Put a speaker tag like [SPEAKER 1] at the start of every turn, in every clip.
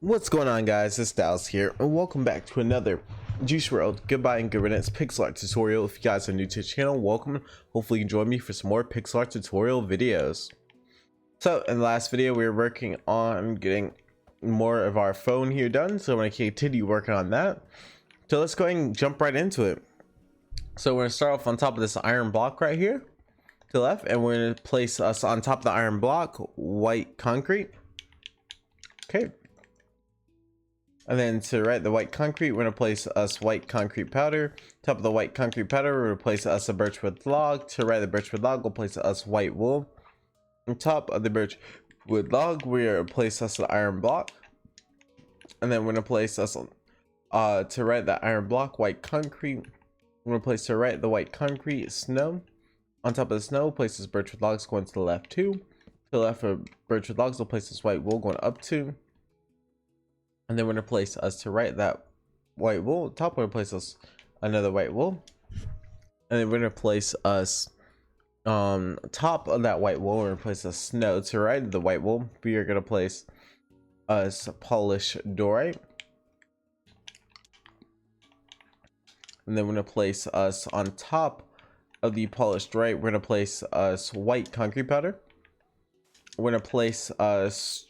[SPEAKER 1] What's going on, guys? It's Dallas here, and welcome back to another Juice WRLD Goodbye and Good Riddance pixel art tutorial. If you guys are new to the channel, welcome. Hopefully you can join me for some more pixel art tutorial videos. So in the last video, we were working on getting more of our phone here done, so I'm going to continue working on that. So let's go ahead and jump right into it. So we're going to start off on top of this iron block right here to the left, and we're going to place us on top of the iron block white concrete. Okay. And then to right the white concrete, we're going to place us white concrete powder. Top of the white concrete powder, we're going to place us a birchwood log. To right the birchwood log, we'll place us white wool. On top of the birchwood log, we're going to place us an iron block. And then we're going to place us to right the iron block white concrete. We're going to place to right the white concrete snow. On top of the snow, place this birchwood logs going to the left 2. To the left of birchwood logs, we'll place this white wool going up 2. And then we're going to place us to right that white wool. Top, we're going to place us another white wool. And then we're going to place us top of that white wool. We're going to place a snow to right the white wool. We are going to place us polished dorite. And then we're going to place us on top of the polished dorite. We're going to place us white concrete powder. We're going to place us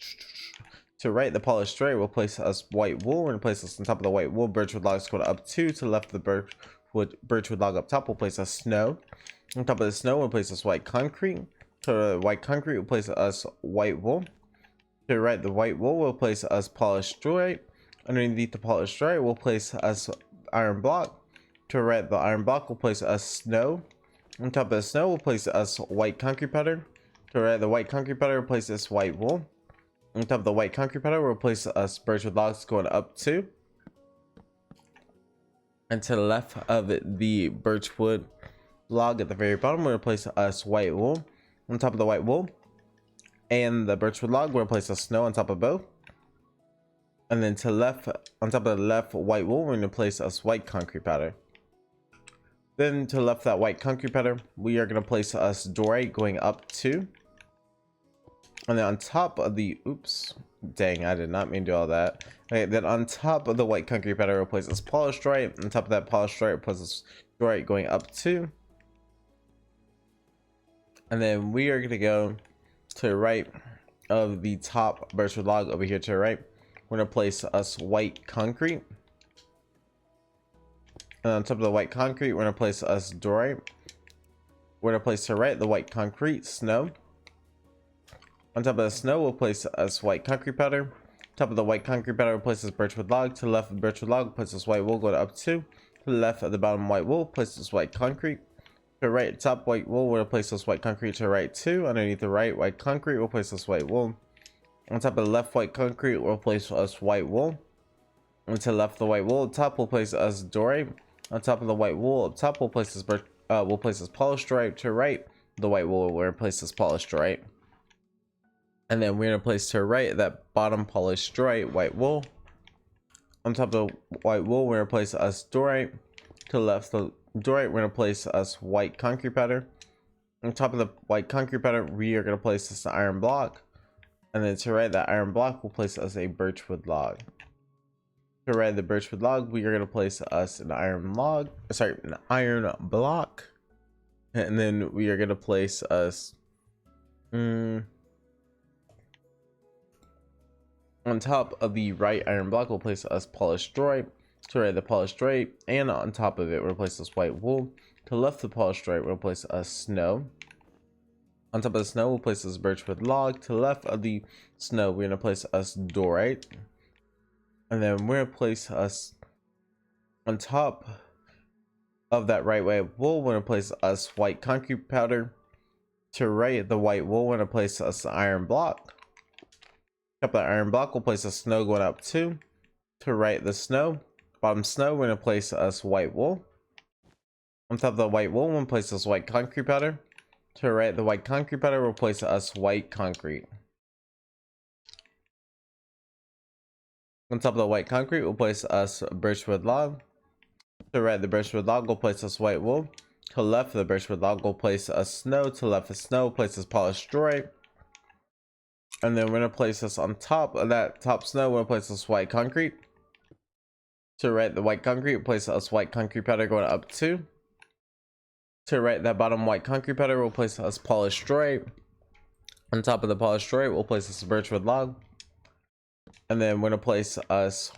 [SPEAKER 1] to right the polished dorite. We'll place us white wool. We're going to place us on top of the white wool. Birchwood logs going up 2. To the left of the birchwood log up top, we'll place us snow. On top of the snow, we'll place us white concrete. To the white concrete, we'll place us white wool. To right the white wool, we'll place us polished dorite. Underneath the polished dorite, we'll place us iron block. To right the iron block, we'll place us snow. On top of the snow, we'll place us white concrete powder. To right the white concrete powder, we'll place us white wool. On top of the white concrete powder, we'll place us birchwood logs going up 2. And to the left of the birchwood log at the very bottom, we're going to place us white wool. On top of the white wool and the birchwood log, we're going to place us snow on top of both. And then to the left, on top of the left white wool, we're going to place us white concrete powder. Then to the left of that white concrete powder, we are going to place us dorite going up 2. And then on top of the, oops, dang, I did not mean to do all that. Okay, then on top of the white concrete powder, we'll place this polished dorite. On top of that polished dorite, we'll place this dorite going up 2. And then we are going to go to the right of the top birchwood log over here to the right. We're going to place us white concrete. And on top of the white concrete, we're going to place us dorite. We're going to place to the right the white concrete snow. On top of the snow, we'll place us white concrete powder. Top of the white concrete powder, we'll place this birchwood log. To the left of the birchwood log, we'll place this white wool going up 2. To the left of the bottom white wool, place this white concrete. To the right top white wool, we'll place this white concrete to the right 2. Underneath the right white concrete, we'll place this white wool. On top of the left white concrete, we'll place us white wool. And to the left of the white wool, up top, we'll place us dorite. On top of the white wool, up top, we'll place this polished dorite. To the right, the white wool, we'll place this polished dorite. And then we're going to place to the right that bottom polished dorite white wool. On top of the white wool, we're going to place us dorite. To the left of the dorite, we're going to place us white concrete powder. On top of the white concrete powder, we are going to place this iron block. And then to the right that iron block, we'll place us a birchwood log. To the right of the birchwood log, we are going to place us an iron block. And then we are going to place us on top of the right iron block, we'll place us polished dorite. To the right the polished dorite, and on top of it, we'll place this white wool. To the left of the polished dorite, we'll place us snow. On top of the snow, we'll place this birchwood log. To the left of the snow, we're gonna place us dorite. And then we're gonna place us on top of that right white wool. We're gonna place us white concrete powder. To the right the white wool, we're gonna place us iron block. Top of the iron block, we'll place a snow going up 2. To right the snow, bottom snow, we're going to place us white wool. On top of the white wool, we'll place us white concrete powder. To right the white concrete powder, we'll place us white concrete. On top of the white concrete, we'll place us birchwood log. To right the birchwood log, we'll place us white wool. To the left of the birchwood log, we'll place us snow. To the left of snow, we'll place us polished dorite. And then we're gonna place this on top of that top snow. We're gonna place this white concrete. To right the white concrete, place us white concrete powder going up 2. To right that bottom white concrete powder, we'll place us polished stripe. On top of the polished stripe, we'll place this birchwood log. And then we're gonna place us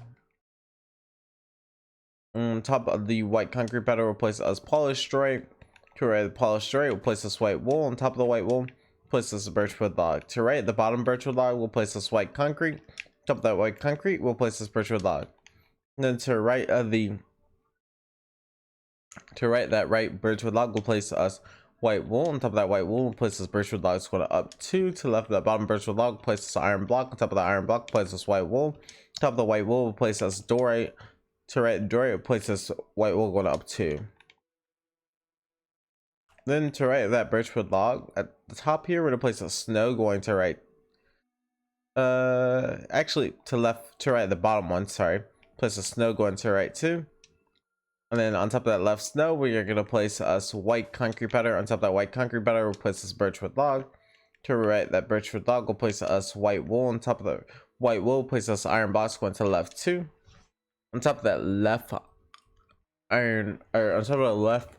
[SPEAKER 1] on top of the white concrete powder, we'll place us polished stripe. To right the polished stripe, we'll place this white wool. On top of the white wool, place this birchwood log. To right the bottom birchwood log, we'll place this white concrete. Top of that white concrete, we'll place this birchwood log. And then to right that right birchwood log, we'll place us white wool. On top of that white wool, we'll place this birchwood log going up 2. To the left of that bottom birchwood log, place this iron block. On top of the iron block, place this white wool. Top of the white wool, we'll place this dorite. To right dorite, we'll place this white wool going up 2. Then to right that birchwood log, at the top here, we're gonna place a snow going to right. Actually, to right the bottom one. Sorry, place a snow going to right 2. And then on top of that left snow, we are going to place us white concrete powder. On top of that white concrete powder, we'll place this birchwood log. To right that birchwood log, we'll place us white wool. On top of the white wool, place us iron blocks going to the left 2. On top of that left iron, or on top of the left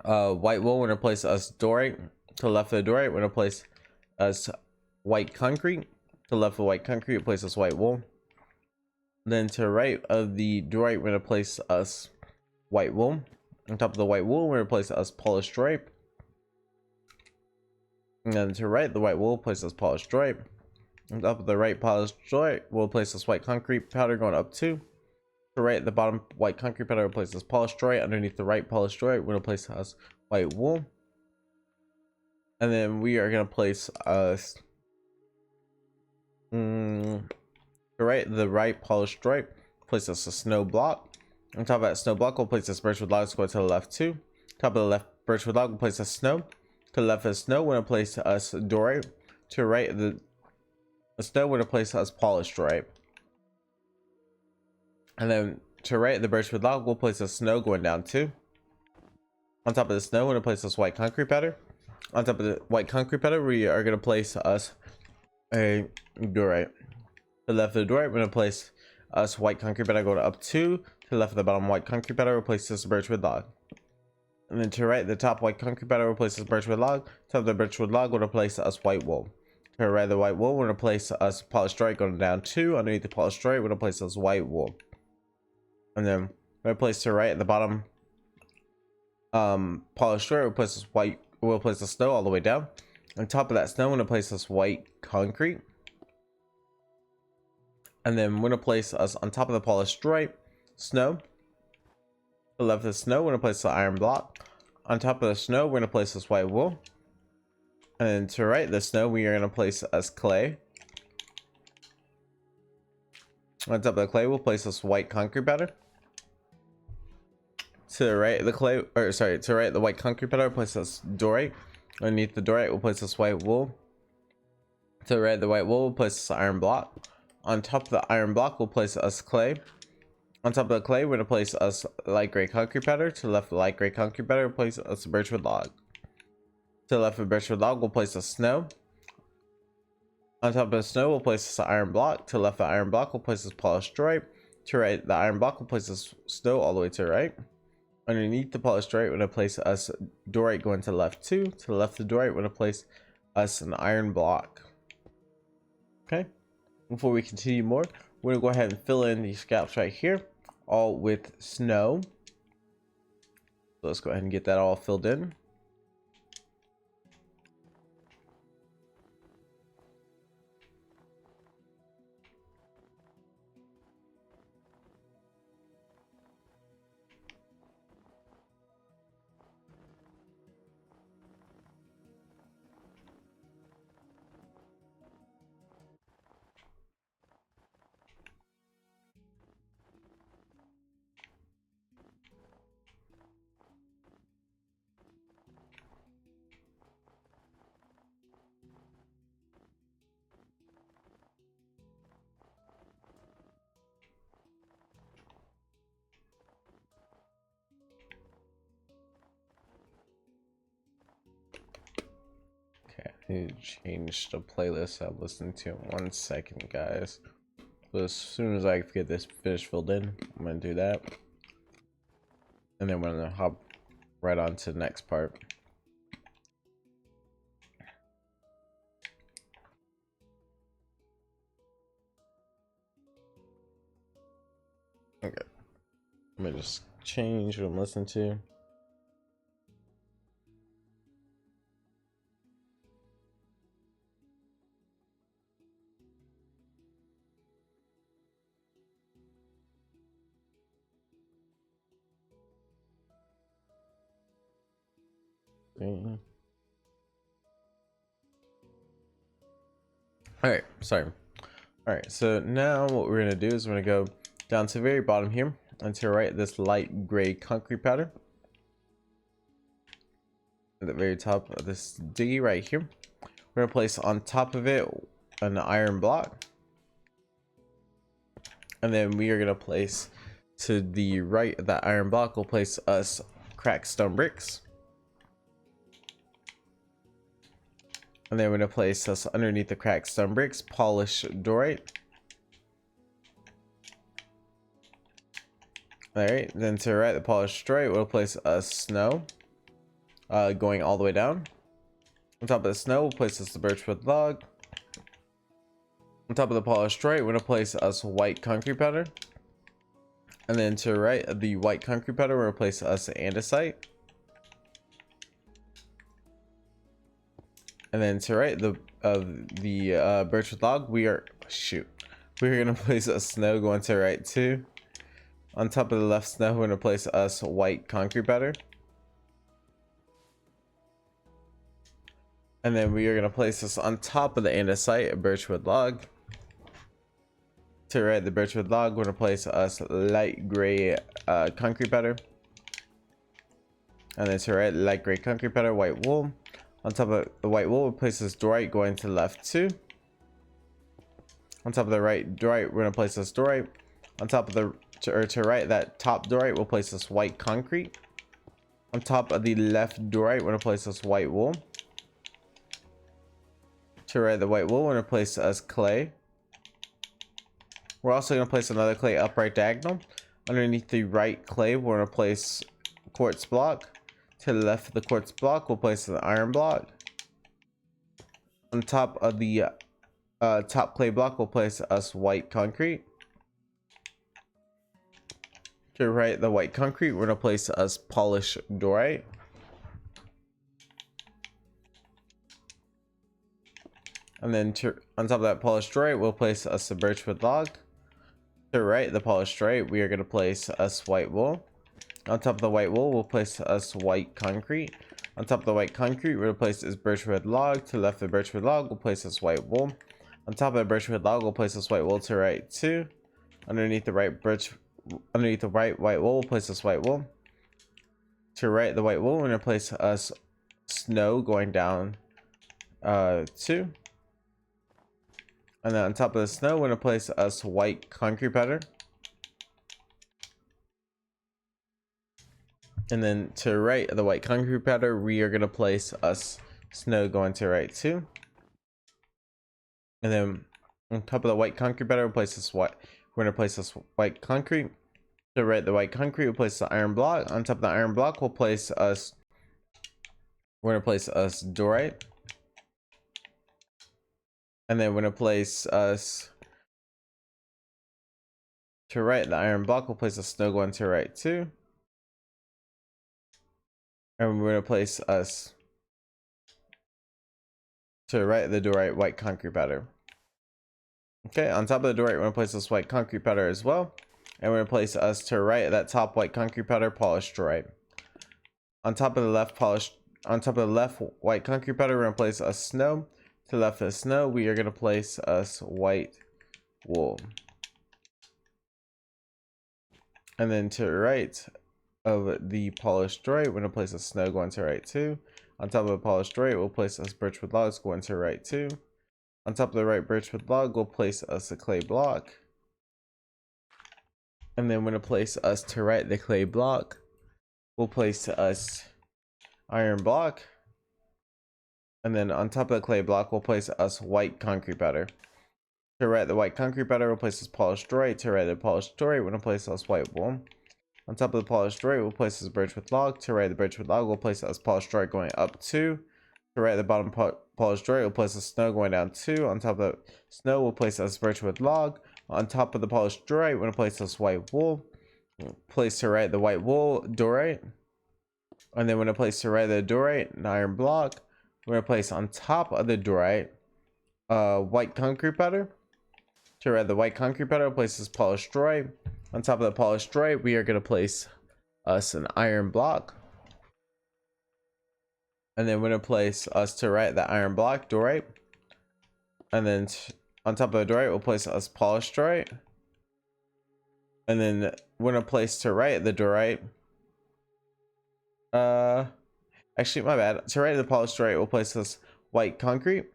[SPEAKER 1] white wool, we're going to place us dorite. To the left of the dorite, we're going to place us white concrete. To the left of white concrete, we'll place us white wool. Then to right of the dorite, we're going to place us white wool. On top of the white wool, we're going to place us polished stripe. And then to right the white wool, place us polished stripe. On top of the right polished stripe, we'll place this white concrete powder going up 2. To right the bottom white concrete powder, we'll place this polished stripe. Underneath the right polished stripe, we're going to place us white wool. And then we are going to place us to right the right polished stripe, place us a snow block. On top of that snow block, we'll place this birchwood log going to the left 2. Top of the left birchwood log, we'll place a snow. To the left of the snow, we're going to place us dorite. To right the snow, we're going to place us polished stripe. And then to right the birchwood log, we'll place a snow going down 2. On top of the snow, we're going to place this white concrete powder. On top of the white concrete powder, we are going to place us a dorite. To the left of the dorite, we're going to place us white concrete powder going up 2. To the left of the bottom white concrete powder, we'll place this birchwood log. And then to right the top white concrete powder, we'll place this birchwood log. Top of the birchwood log, we're going to place us white wool. To right the white wool, we're going to place us polished stripe going down 2. Underneath the polished stripe, we're going to place us white wool. And then we're going to place to right at the bottom polished stripe, we'll place this white, we'll place the snow all the way down. On top of that snow, we're going to place this white concrete. And then we're going to place us on top of the polished stripe snow. To the left of the snow, we're going to place the iron block. On top of the snow, we're going to place this white wool. And then to right the snow, we are going to place us clay. On top of the clay, we'll place this white concrete powder. To the right the clay, or sorry, to right the white concrete powder, place this dorite. Underneath the dorite, we'll place this white wool. To the right the white wool, we'll place this iron block. On top of the iron block, we'll place us clay. On top of the clay, we're going to place us light gray concrete powder. To the left of the light gray concrete powder, we'll place us a birchwood log. To the left of the birchwood log, we'll place a snow. On top of the snow, we'll place this iron block. To the left of the iron block, we'll place this polished stripe. To right the iron block, we'll place this snow all the way to the right. Underneath the polished stripe, we're going to place us dorite going to the left 2. To the left of the dorite, we're going to place us an iron block. Okay. Before we continue more, we're going to go ahead and fill in these scalps right here, all with snow. So let's go ahead and get that all filled in. to change the playlist I'm listening to in 1 second, guys. So as soon as I get this filled in, I'm gonna do that, and then we're gonna hop right on to the next part. Okay, let me just change what I'm listening to. All right, sorry. All right, so now what we're gonna do is we're gonna go down to the very bottom here and to right this light gray concrete pattern at the very top of this diggy right here. We're gonna place on top of it an iron block, and then we are gonna place to the right of that iron block, we'll place us cracked stone bricks, and then we're gonna place us underneath the cracked stone bricks polished diorite. All right, then to the right the polished diorite, we'll place a snow going all the way down. On top of the snow, we'll place us the birchwood log. On top of the polished diorite, we're gonna place us white concrete powder. And then to the right of the white concrete powder, we're gonna place us andesite. And then to the right of the birchwood log, we're gonna place a snow going to the right too. On top of the left snow, we're gonna place us white concrete powder. And then we are gonna place this on top of the andesite, a birchwood log. To the right of the birchwood log, we're gonna place us light gray concrete powder. And then to the right, light gray concrete powder, white wool. On top of the white wool, we'll place this diorite going to the left too. On top of the right diorite, we're gonna place this diorite. On top of the to right, that top diorite, we'll place this white concrete. On top of the left diorite, we're gonna place this white wool. To right the white wool, we're gonna place us clay. We're also gonna place another clay upright diagonal. Underneath the right clay, we're gonna place quartz block. To the left of the quartz block, we'll place an iron block. On top of the top clay block, we'll place us white concrete. To the right the white concrete, we're gonna place us polished diorite. And then on top of that polished diorite, we'll place us a birchwood log. To the right the polished diorite, we are gonna place us white wool. On top of the white wool, we'll place us white concrete. On top of the white concrete, we're gonna place this birchwood log. To the left of the birchwood log, we'll place this white wool. On top of the birchwood log, we'll place this white wool to the right too. Underneath the right white wool, we'll place this white wool. To the right the white wool, we're gonna place us snow going down too. And then on top of the snow, we're gonna place us white concrete powder. And then to the right of the white concrete powder, we are gonna place us snow going to the right too. And then on top of the white concrete powder, we'll place this white. We're gonna place this white concrete. To the right of the white concrete, we'll place the iron block. On top of the iron block, we'll place us. We're gonna place us diorite. And then we're gonna place us to the right of the iron block, we'll place a snow going to the right too. And we're gonna place us to the right of the diorite white concrete powder. Okay, on top of the diorite, we're gonna place this white concrete powder as well. And we're gonna place us to the right of that top white concrete powder polished diorite. On top of the left white concrete powder, we're gonna place a snow. To the left of the snow, we are gonna place us white wool. And then to the right of the polished diorite, we're gonna place a snow going to the right too. On top of the polished diorite, we'll place us birchwood logs going to the right too. On top of the right birchwood log, we'll place us a clay block. And then we're gonna place us to right the clay block. We'll place us iron block. And then on top of the clay block, we'll place us white concrete powder. To right, the white concrete powder, we'll place us polished dorite. To right, the polished dorite, we're gonna place us white wool. On top of the polished dorite, we'll place us birchwood log. To right, the birchwood log, we'll place us polished dorite going up 2. To right, the bottom polished dorite, we'll place us snow going down 2. On top of the snow, we'll place us birchwood log. On top of the polished dorite, we're gonna place us white wool. Place to right the white wool dorite. And then we're gonna place to right the dorite, an iron block. We're gonna place on top of the dorite white concrete powder. To right the white concrete powder, place this polished dorite. On top of the polished dorite, we are gonna place us an iron block. And then we're gonna place us to right the iron block dorite. And then on top of the dorite, we'll place us polished dorite. And then we're gonna place to right the dorite. Actually, my bad. To right the polished dorite, we'll place this white concrete.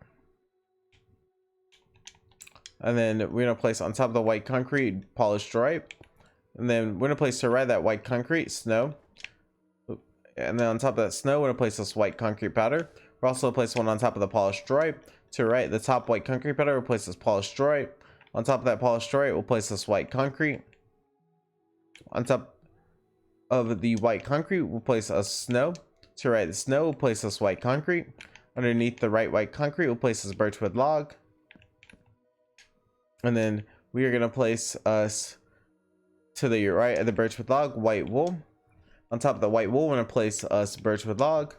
[SPEAKER 1] And then we're gonna place on top of the white concrete polished dorite. And then we're gonna place to right that white concrete snow. And then on top of that snow, we're gonna place this white concrete powder. We're also gonna place one on top of the polished dorite. To right the top white concrete powder, we'll place this polished dorite. On top of that polished dorite, we'll place this white concrete. On top of the white concrete, we'll place a snow. To right the snow, we'll place this white concrete. Underneath the right white concrete, we'll place this birchwood log. And then we are going to place us to the right of the birchwood log white wool. On top of the white wool, we're going to place us birchwood log.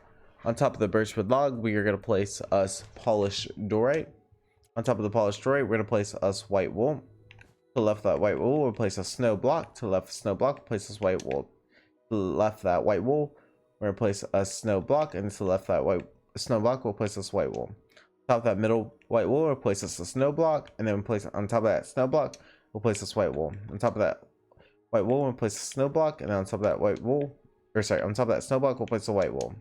[SPEAKER 1] On top of the birchwood log, we are going to place us polished dorite. On top of the polished dorite, we're going to place us white wool. To the left of that white wool, we'll place a snow block. To the left of snow block, we'll place this white wool. To the left of that white wool, we're going to place a snow block. And to the left of that white snow block, we'll place this white wool. Top of that middle white wool, we'll place this a snow block. And then we'll place on top of that snow block, we'll place this white wool. On top of that white wool, we'll place a snow block. And then on top of that white wool, on top of that snow block, we'll place the white wool.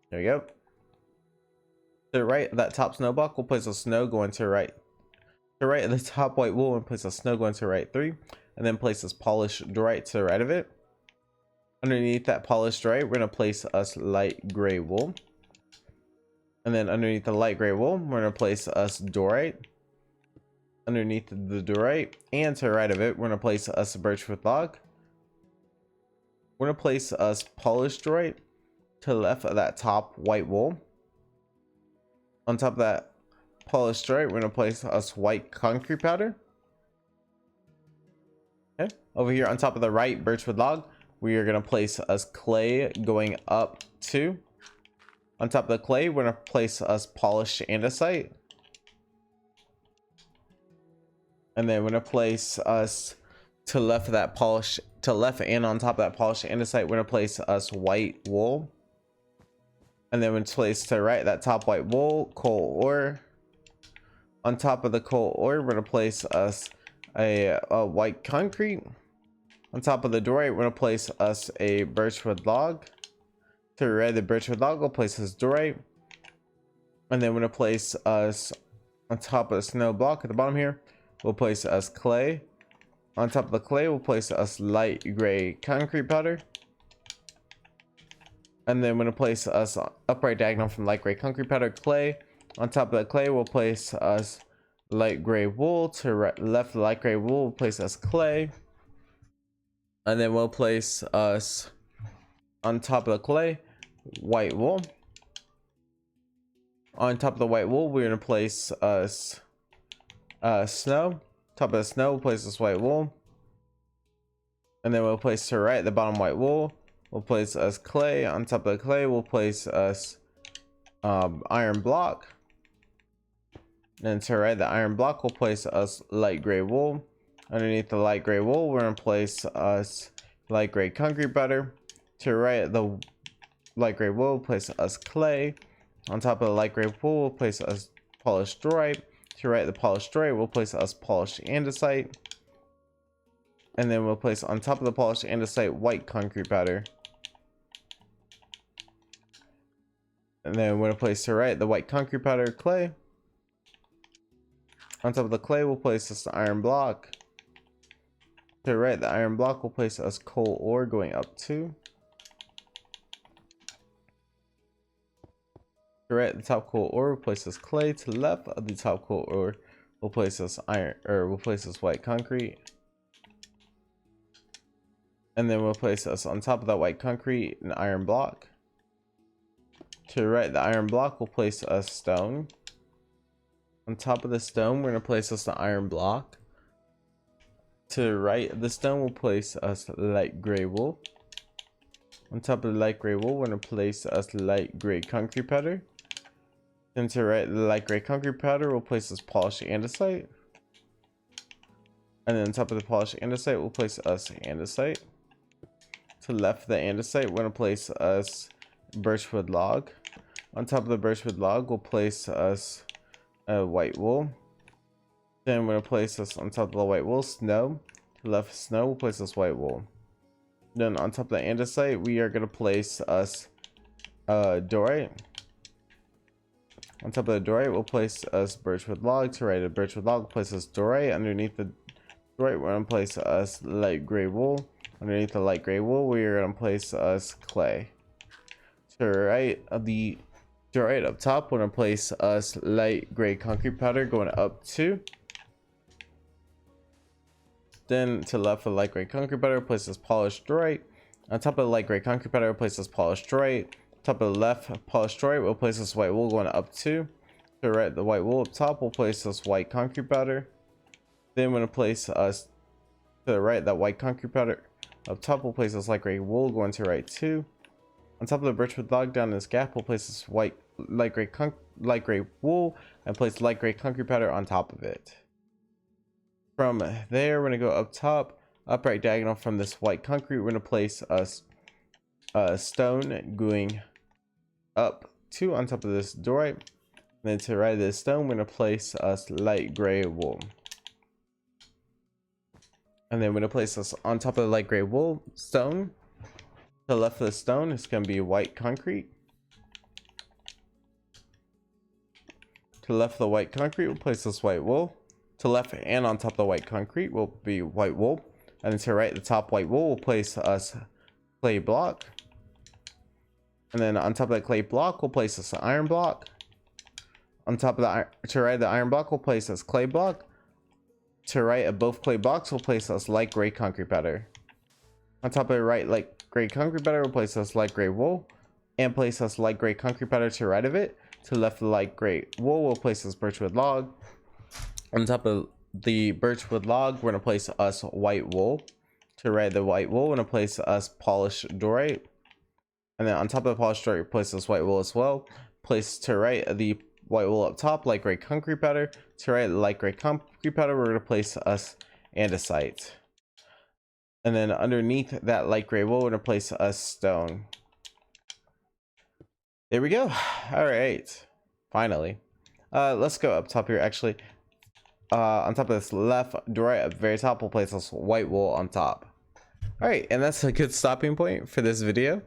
[SPEAKER 1] There you go. To the right of that top snow block, we'll place a snow going to the right. To the right of the top white wool, and place a snow going to the right 3. And then place this polished dorite to the right of it. Underneath that polished dorite, we're going to place us light gray wool. And then underneath the light gray wool, we're going to place us dorite. Underneath the dorite and to the right of it, we're going to place us birchwood log. We're going to place us polished dorite to the left of that top white wool. On top of that polished dorite, we're going to place us white concrete powder. Okay. Over here on top of the right birchwood log, we are going to place us clay going up 2. On top of the clay, we're going to place us polished andesite. And then we're going to place us to the left of that polish, to the left and on top of that polished andesite, we're going to place us white wool. And then we're going to place to the right that top white wool, coal ore. On top of the coal ore, we're going to place us a white concrete. On top of the dorite, we're going to place us a birchwood log. To the right of the birchwood log, we'll place this dorite. And then we're going to place us on top of the snow block at the bottom here. We'll place us clay. On top of the clay, we'll place us light gray concrete powder. And then we're going to place us upright diagonal from light gray concrete powder clay. On top of the clay, we'll place us light gray wool. To the left of the light gray wool, we'll place us clay. And then we'll place us on top of the clay white wool. On top of the white wool, we're going to place us snow. Top of the snow, we'll place this white wool. And then we'll place to the right the bottom white wool. We'll place us clay. On top of the clay, we'll place us iron block. And to the right the iron block, we'll place us light gray wool. Underneath the light gray wool, we're going to place us light gray concrete powder. To the right the light gray wool, we'll place us clay. On top of the light gray wool, we'll place us polished dorite. To the right the polished dorite, we'll place us polished andesite. And then we'll place on top of the polished andesite white concrete powder. And then we're going to place to the right the white concrete powder clay. On top of the clay, we'll place this iron block. To the right the iron block, we'll place us coal ore going up 2. To right, the top coat ore, we'll place this clay. To the left of the top coat ore, we'll place this iron, or we'll place this white concrete. And then we'll place this on top of that white concrete, an iron block. To the right, the iron block, we'll place a stone. On top of the stone, we're going to place us the iron block. To the right of the stone, we'll place us light gray wool. On top of the light gray wool, we're going to place us light gray concrete powder. Then to the right of the light gray concrete powder, we'll place us polished andesite. And then on top of the polished andesite, we'll place us andesite. To the left of the andesite, we're going to place us birchwood log. On top of the birchwood log, we'll place us white wool. Then we're going to place us on top of the white wool snow. To the left of snow, we'll place us white wool. Then on top of the andesite, we are going to place us dorite. On top of the dorite, we'll place us birchwood log. To right of birchwood log, we'll place us dorite. Underneath the dorite, we're going to place us light gray wool. Underneath the light gray wool, we are going to place us clay. To the right of the dorite up top, we're going to place us light gray concrete powder going up 2. Then to the left of the light gray concrete powder, place us polished dorite. On top of the light gray concrete powder, place us polished dorite. Top of the left polished dorite, we'll place us white wool going up 2. To the right, the white wool up top, we'll place us white concrete powder. Then we're going to place us to the right, that white concrete powder up top, we'll place us light gray wool going to right 2. On top of the birchwood log down this gap, we'll place this light gray wool and place light gray concrete powder on top of it. From there, we're going to go up top, upright diagonal from this white concrete, we're going to place us a stone going up 2 on top of this dorite. And then to the right of this stone, we're going to place us light gray wool. And then we're going to place us on top of the light gray wool stone. To the left of the stone, it's going to be white concrete. To the left of the white concrete, we'll place this white wool. To the left and on top of the white concrete will be white wool. And then to the right, the top white wool, we'll place us clay block. And then on top of the clay block, we'll place us an iron block. On top of the to the right of the iron block, we'll place us clay block. To the right of both clay blocks, we'll place us light gray concrete powder. On top of the right light gray concrete powder, we'll place us light gray wool. And place us light gray concrete powder to the right of it. To the left of the light gray wool, we'll place us birchwood log. On top of the birchwood log, we're going to place us white wool. To the right of the white wool, we're going to place us polished dorite. And then on top of the polished dorite, we place us white wool as well. Place to the right of the white wool up top, light gray concrete powder. To the right of the light gray concrete powder, we're going to place us andesite. And then underneath that light gray wool, we're going to place us stone. There we go. All right. Finally. Let's go up top here, actually. On top of this left dorite at the very top, we'll place this white wool on top. All right, and that's a good stopping point for this video.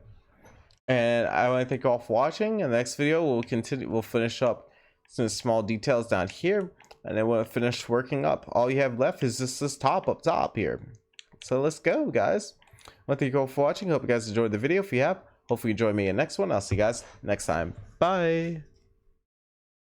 [SPEAKER 1] And I want to thank you all for watching. In the next video, we'll finish up some small details down here, and then when I finish working up, all you have left is just this top up top here. So let's go, guys. I want to thank you all for watching. Hope you guys enjoyed the video. If you have, hopefully you join me in the next one. I'll see you guys next time. Bye.